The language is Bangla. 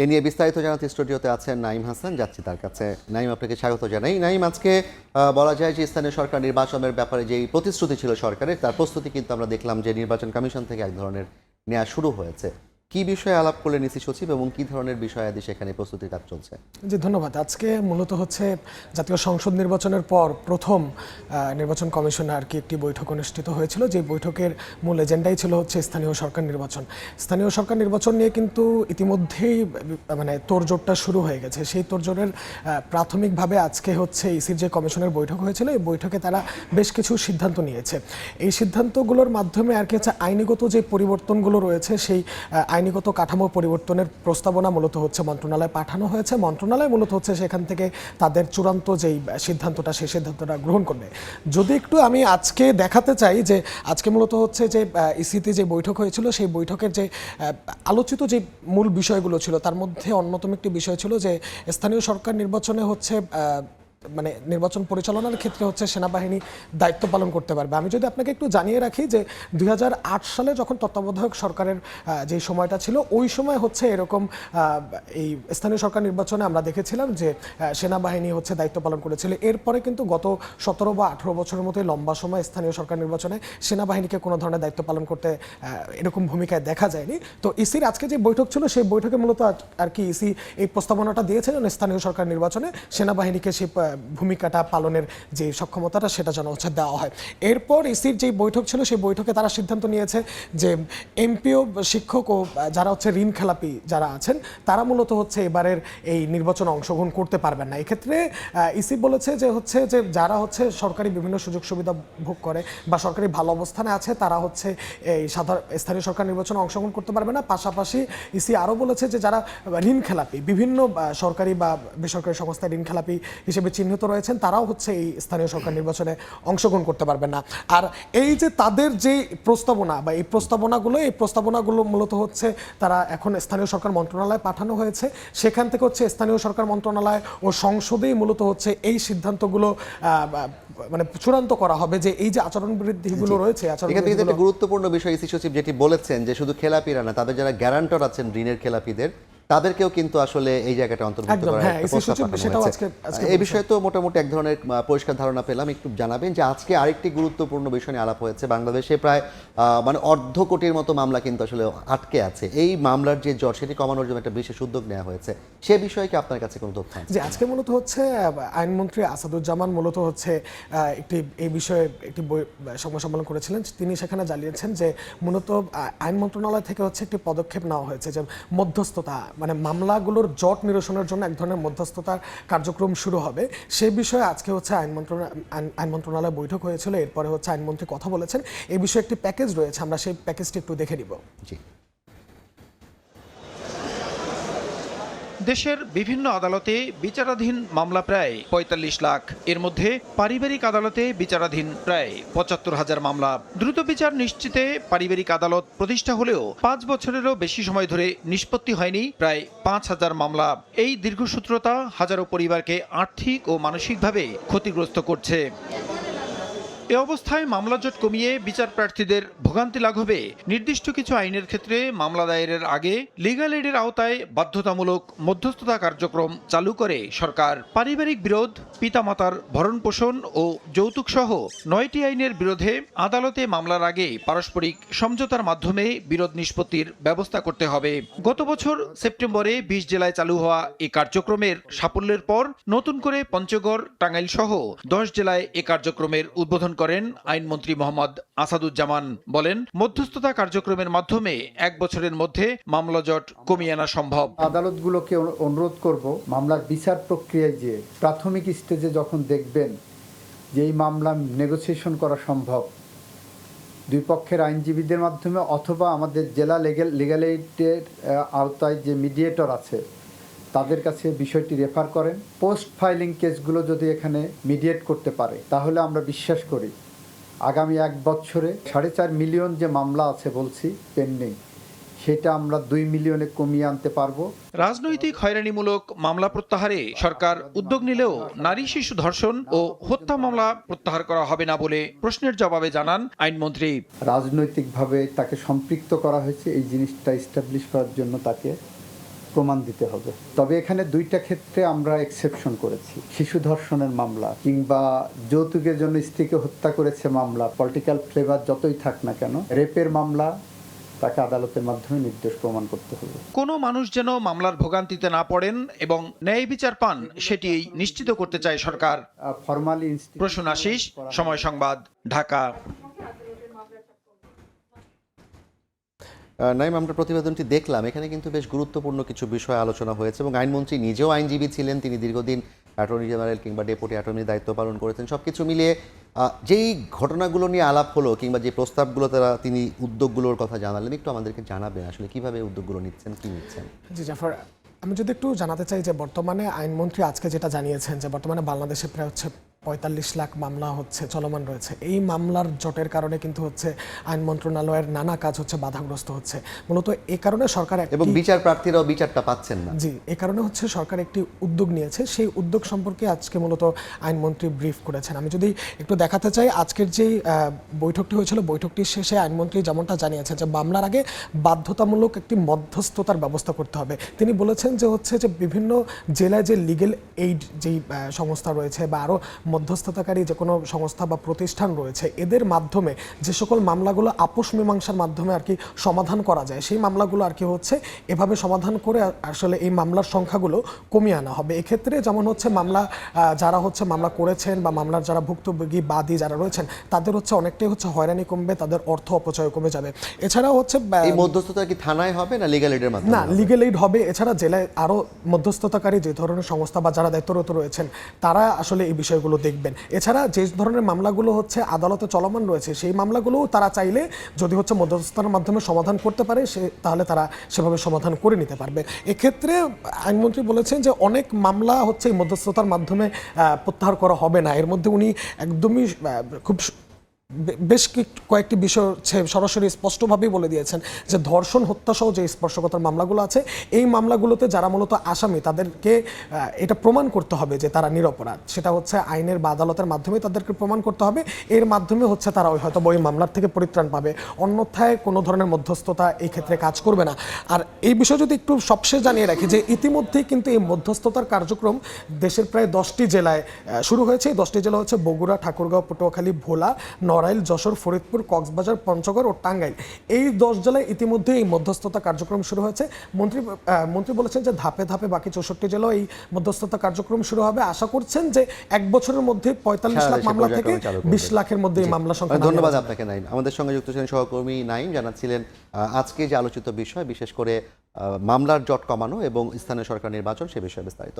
এ নিয়ে বিস্তারিত জানাতে স্টুডিওতে আছেন নাঈম হাসান, যাচ্ছি তার কাছে। নাঈম, আপনাকে স্বাগত জানাই। নাঈম, আজকে বলা যায় যে স্থানীয় সরকার নির্বাচনের ব্যাপারে যেই প্রতিশ্রুতি ছিল সরকারের, তার প্রস্তুতি কিন্তু আমরা দেখলাম যে নির্বাচন কমিশন থেকে এক ধরনের নেওয়া শুরু হয়েছে। কি বিষয়ে আলাপ করলেন ইসি সচিব এবং কি ধরনের বিষয়াদি সেখানে প্রস্তুতির কাজ চলছে? জি ধন্যবাদ। আজকে মূলত হচ্ছে জাতীয় সংসদ নির্বাচনের পর প্রথম নির্বাচন কমিশনে আর কি একটি বৈঠক অনুষ্ঠিত হয়েছিল, যে বৈঠকের মূল এজেন্ডাই ছিল হচ্ছে স্থানীয় সরকার নির্বাচন। স্থানীয় সরকার নির্বাচন নিয়ে কিন্তু ইতিমধ্যেই মানে তোড়জোড়টা শুরু হয়ে গেছে। সেই তোড়জোড়ের প্রাথমিকভাবে আজকে হচ্ছে ইসির যে কমিশনের বৈঠক হয়েছিল, এই বৈঠকে তারা বেশ কিছু সিদ্ধান্ত নিয়েছে। এই সিদ্ধান্তগুলোর মাধ্যমে আর কি হচ্ছে আইনিগত যে পরিবর্তনগুলো রয়েছে, সেই আইনিগত কাঠামো পরিবর্তনের প্রস্তাবনা মূলত হচ্ছে মন্ত্রণালয়ে পাঠানো হয়েছে। মন্ত্রণালয় মূলত হচ্ছে সেখান থেকে তাদের চূড়ান্ত যেই সিদ্ধান্তটা, সেই সিদ্ধান্তটা গ্রহণ করবে। যদি একটু আমি আজকে দেখাতে চাই যে আজকে মূলত হচ্ছে যে ইসিতে যে বৈঠক হয়েছিল, সেই বৈঠকের যে আলোচিত যে মূল বিষয়গুলো ছিল, তার মধ্যে অন্যতম একটি বিষয় ছিল যে স্থানীয় সরকার নির্বাচনে হচ্ছে মানে নির্বাচন পরিচালনার ক্ষেত্রে হচ্ছে সেনাবাহিনী দায়িত্ব পালন করতে পারবে। আমি যদি আপনাকে একটু জানিয়ে রাখি যে 2008 সালে যখন তত্ত্বাবধায়ক সরকারের যে সময়টা ছিল, ওই সময় হচ্ছে এরকম এই স্থানীয় সরকার নির্বাচনে আমরা দেখেছিলাম যে সেনাবাহিনী হচ্ছে দায়িত্ব পালন করেছিল। এরপরে কিন্তু গত 17 বা 18 বছরের মতো লম্বা সময় স্থানীয় সরকার নির্বাচনে সেনাবাহিনীকে কোনো ধরনের দায়িত্ব পালন করতে এরকম ভূমিকায় দেখা যায়নি। তো ইসির আজকে যে বৈঠক ছিল, সেই বৈঠকে মূলত আর কি ইসি এই প্রস্তাবনাটা দিয়েছে যেন স্থানীয় সরকার নির্বাচনে সেনাবাহিনীকে সেই ভূমিকাটা পালনের যে সক্ষমতাটা, সেটা যেন হচ্ছে দেওয়া হয়। এরপর ইসির যে বৈঠক ছিল, সেই বৈঠকে তারা সিদ্ধান্ত নিয়েছে যে এমপিও, শিক্ষক ও যারা হচ্ছে ঋণ খেলাপি যারা আছেন, তারা মূলত হচ্ছে এবারের এই নির্বাচনে অংশগ্রহণ করতে পারবেন না। এক্ষেত্রে ইসি বলেছে যে যারা হচ্ছে সরকারি বিভিন্ন সুযোগ সুবিধা ভোগ করে বা সরকারি ভালো অবস্থানে আছে, তারা হচ্ছে এই স্থানীয় সরকার নির্বাচনে অংশগ্রহণ করতে পারবে না। পাশাপাশি ইসি আরও বলেছে যে যারা ঋণ খেলাপি, বিভিন্ন সরকারি বা বেসরকারি সংস্থায় ঋণ খেলাপি হিসেবে চিহ্নিত রয়েছেন, তারাও হচ্ছে এই স্থানীয় সরকার নির্বাচনে অংশগ্রহণ করতে পারবেন না। আর এই যে তাদের যে প্রস্তাবনা বা এই প্রস্তাবনাগুলো মূলত হচ্ছে তারা এখন স্থানীয় সরকার মন্ত্রণালয়ে পাঠানো হয়েছে। সেখান থেকে হচ্ছে স্থানীয় সরকার মন্ত্রণালয় ও সংসদেই মূলত হচ্ছে এই সিদ্ধান্তগুলো মানে চূড়ান্ত করা হবে, যে এই যে আচরণ বৃদ্ধিগুলো রয়েছে, এখান থেকে একটা গুরুত্বপূর্ণ বিষয় ইসি সচিব যেটি বলেছেন যে শুধু খেলাপিরা না, তাদের যারা গ্যারান্টর আছেন ঋণের খেলাপিদের, তাদেরকেও কিন্তু আসলে এই জায়গাটা অন্তর্ভুক্ত করা একটা প্রস্তাব পাঠানো হয়েছে। এই বিষয়ে তো মোটামুটি এক ধরনের পরিষ্কার ধারণা পেলাম। একটু জানাবেন যে আজকে আরেকটি গুরুত্বপূর্ণ বিষয় নিয়ে আলাপ হয়েছে। বাংলাদেশে প্রায় মানে 1.5 কোটির মতো মামলা কিন্তু আসলে আটকে আছে। এই মামলার যে জট, সেটি কমানোর জন্য একটা বিশেষ উদ্যোগ নেওয়া হয়েছে। সে বিষয়ে কি আপনার কাছে কোনো তথ্য আছে? যে আজকে মূলত হচ্ছে আইনমন্ত্রী আসাদুজ্জামান মূলত হচ্ছে এই বিষয়ে একটি সংবাদ সম্মেলন করেছিলেন। তিনি সেখানে জানিয়েছেন যে মূলত আইন মন্ত্রণালয় থেকে হচ্ছে একটি পদক্ষেপ নেওয়া হয়েছে, যে মধ্যস্থতা, মানে মামলাগুলোর জট নিরসনের জন্য এক ধরনের মধ্যস্থতার কার্যক্রম শুরু হবে। সেই বিষয়ে আজকে হচ্ছে আইন মন্ত্রণালয় বৈঠক হয়েছিল। এরপরে হচ্ছে আইনমন্ত্রী কথা বলেছেন। এই বিষয়ে একটি প্যাকেজ রয়েছে, আমরা সেই প্যাকেজটি একটু দেখে নিব। জি। দেশের বিভিন্ন আদালতে বিচারাধীন মামলা প্রায় ৪৫ লাখ। এর মধ্যে পারিবারিক আদালতে বিচারাধীন প্রায় ৭৫,০০০ মামলা। দ্রুত বিচার নিশ্চিতে পারিবারিক আদালত প্রতিষ্ঠা হলেও ৫ বছরেরও বেশি সময় ধরে নিষ্পত্তি হয়নি প্রায় ৫,০০০ মামলা। এই দীর্ঘসূত্রতা হাজারো পরিবারকে আর্থিক ও মানসিকভাবে ক্ষতিগ্রস্ত করছে। এ অবস্থায় মামলা জট কমিয়ে বিচার প্রার্থীদের ভোগান্তি লাঘবে নির্দিষ্ট কিছু আইনের ক্ষেত্রে মামলা দায়েরের আগে লিগ্যাল এইডের আওতায় বাধ্যতামূলক মধ্যস্থতা কার্যক্রম চালু করে সরকার। পারিবারিক বিরোধ, পিতামাতার ভরণপোষণ ও যৌতুক সহ ৯টি আইনের বিরোধে আদালতে মামলার আগে পারস্পরিক সমঝোতার মাধ্যমে বিরোধ নিষ্পত্তির ব্যবস্থা করতে হবে। গত বছর সেপ্টেম্বরে ২০ জেলায় চালু হওয়া এই কার্যক্রমের সাফল্যের পর নতুন করে পঞ্চগড়, টাঙ্গাইল সহ ১০ জেলায় এ কার্যক্রমের উদ্বোধন করেন আইনমন্ত্রী মোহাম্মদ আসাদুজ্জামান। বলেন, মধ্যস্থতা কার্যক্রমের মাধ্যমে ১ বছরের মধ্যে মামলা জট কমিয়ে আনা সম্ভব। আদালতগুলোকে অনুরোধ করব, মামলার বিচার প্রক্রিয়ায় যে প্রাথমিক স্টেজে যখন দেখবেন যে এই মামলা নেগোসিয়েশন করা সম্ভব, দুই পক্ষের আইনজীবীদের মাধ্যমে অথবা আমাদের জেলা লিগ্যাল এইডের আওতায় যে মিডিয়েটর আছে তাদের কাছে বিষয়টি রেফার করেন। পোস্ট ফাইলিং কেসগুলো যদি এখানে মিডিয়েট করতে পারে, তাহলে আমরা বিশ্বাস করি আগামী ১ বছরে ৪.৫ মিলিয়ন যে মামলা আছে বলছি পেন্ডিং, সেটা আমরা ২ মিলিয়নে কমিয়ে আনতে পারবো। রাজনৈতিক হয়রানিমূলক মামলা প্রত্যাহারে সরকার উদ্যোগ নিলেও নারী শিশু ধর্ষণ ও হত্যা মামলা প্রত্যাহার করা হবে না বলে প্রশ্নের জবাবে জানান আইনমন্ত্রী। রাজনৈতিকভাবে তাকে সম্পৃক্ত করা হয়েছে, এই জিনিসটা এস্টাবলিশ করার জন্য তাকে প্রমাণ দিতে হবে। তবে এখানে দুইটা ক্ষেত্রে আমরা এক্সেপশন করেছি। শিশু ধর্ষণের মামলা কিংবা যৌতুকের জন্য স্ত্রীকে হত্যা করেছে মামলা, পলিটিক্যাল ফ্লেভার যতই থাক না কেন, রেপের মামলা তাকে আদালতের মাধ্যমে নির্দোষ প্রমাণ করতে হবে। কোনো মানুষ যেন মামলার ভোগান্তিতে না পড়েন এবং ন্যায় বিচার পান সেটি নিশ্চিত করতে চায় সরকার। ফরমালি প্রসূন আশিস, সময় সংবাদ, ঢাকা। নাইম, আমরা প্রতিবেদনটি দেখলাম, এখানে কিন্তু বেশ গুরুত্বপূর্ণ কিছু বিষয় আলোচনা হয়েছে এবং আইনমন্ত্রী নিজেও আইনজীবী ছিলেন, তিনি দীর্ঘদিন অ্যাটর্নি জেনারেল কিংবা ডেপুটি অ্যাটর্নির দায়িত্ব পালন করেছেন। সব কিছু মিলিয়ে যেই ঘটনাগুলো নিয়ে আলাপ হলো কিংবা যে প্রস্তাবগুলো তিনি উদ্যোগগুলোর কথা জানালেন, একটু আমাদেরকে জানাবেন আসলে কিভাবে উদ্যোগগুলো নিচ্ছেন, কি নিচ্ছেন? জি জাফর, আমি যদি একটু জানাতে চাই যে বর্তমানে আইনমন্ত্রী আজকে যেটা জানিয়েছেন যে বর্তমানে বাংলাদেশে প্রায় 45 লাখ মামলা চলমান রয়েছে। এই মামলার জটের কারণে কিন্তু আইন মন্ত্রণালয়ের নানা কাজ বাধাগ্রস্ত হচ্ছে। মূলত এই কারণে সরকার এবং বিচার প্রার্থীরাও বিচারটা পাচ্ছেন না। জি, এই কারণে সরকার একটি উদ্যোগ নিয়েছে। সেই উদ্যোগ সম্পর্কে আজকে মূলত আইনমন্ত্রী ব্রিফ করেছেন। আমি যদি একটু দেখাতে চাই, আজকের যেই বৈঠকটি হয়েছিল, বৈঠকটির শেষে আইনমন্ত্রী যেমনটা জানিয়েছেন যে মামলার আগে বাধ্যতামূলক একটি মধ্যস্থতার ব্যবস্থা করতে হবে। তিনি বলেছেন যে বিভিন্ন জেলায় যে লিগ্যাল এইড যেই সংস্থা রয়েছে বা আরও মধ্যস্থতাকারী যে কোনো সংস্থা বা প্রতিষ্ঠান রয়েছে, এদের মাধ্যমে যে সকল মামলাগুলো আপোষ মীমাংসার মাধ্যমে সমাধান করা যায়, সেই মামলাগুলো এভাবে সমাধান করে আসলে এই মামলার সংখ্যাগুলো কমিয়ে আনা হবে। এক্ষেত্রে যেমন মামলা যারা মামলা করেছেন বা মামলার যারা ভুক্তভোগী বাদী যারা রয়েছেন, তাদের অনেকটাই হয়রানি কমবে, তাদের অর্থ অপচয় কমে যাবে। এছাড়াও এই মধ্যস্থতা কি থানায় হবে না লিগ্যাল এইডের মাধ্যমে? না, লিগ্যাল এইড হবে। এছাড়া জেলায় আরও মধ্যস্থতাকারী যে ধরনের সংস্থা বা যারা দায়িত্বরত রয়েছেন, তারা আসলে এই বিষয়গুলো দেখবেন। এছাড়া যে ধরনের মামলাগুলো আদালতে চলমান রয়েছে, সেই মামলাগুলোও তারা চাইলে যদি মধ্যস্থতার মাধ্যমে সমাধান করতে পারে, তাহলে তারা সেভাবে সমাধান করে নিতে পারবে। এক্ষেত্রে আইনমন্ত্রী বলেছেন যে অনেক মামলা এই মধ্যস্থতার মাধ্যমে প্রত্যাহার করা হবে না। এর মধ্যে উনি একদমই খুব বেশ কয়েকটি বিষয় সরাসরি স্পষ্টভাবেই বলে দিয়েছেন যে ধর্ষণ, হত্যা সহ যে স্পর্শকাতর মামলাগুলো আছে, এই মামলাগুলোতে যারা মূলত আসামি, তাদেরকে এটা প্রমাণ করতে হবে যে তারা নিরপরাধ। সেটা আইনের বা আদালতের মাধ্যমে তাদেরকে প্রমাণ করতে হবে। এর মাধ্যমে তারা হয়তো ওই মামলার থেকে পরিত্রাণ পাবে, অন্যথায় কোনো ধরনের মধ্যস্থতা এই ক্ষেত্রে কাজ করবে না। আর এই বিষয় যদি একটু সবশেষ জানিয়ে রাখি যে ইতিমধ্যেই কিন্তু এই মধ্যস্থতার কার্যক্রম দেশের প্রায় 10টি জেলায় শুরু হয়েছে। এই 10টি জেলা বগুড়া, ঠাকুরগাঁও, পটুয়াখালী, ভোলা, নড়াইল, যশোর, ফরিদপুর, কক্সবাজার, পঞ্চগড় ও টাঙ্গাইল। এই 10 জেলায় ইতিমধ্যে এই মধ্যস্থতা কার্যক্রম শুরু হয়েছে। মন্ত্রী বলেছেন যে ধাপে ধাপে বাকি 64 জেলায় এই মধ্যস্থতা কার্যক্রম শুরু হবে। আশা করছেন যে 1 বছরের মধ্যে 45 লাখ মামলা থেকে 20 লাখের মধ্যে এই মামলা সংখ্যা। ধন্যবাদ আপনাকে নাইম। আমাদের সঙ্গে যুক্ত ছিলেন সহকর্মী নাইম, জানাচ্ছিলেন আজকে যে আলোচিত বিষয়, বিশেষ করে মামলার জট কমানো এবং স্থানীয় সরকার নির্বাচন, সে বিষয়ে বিস্তারিত।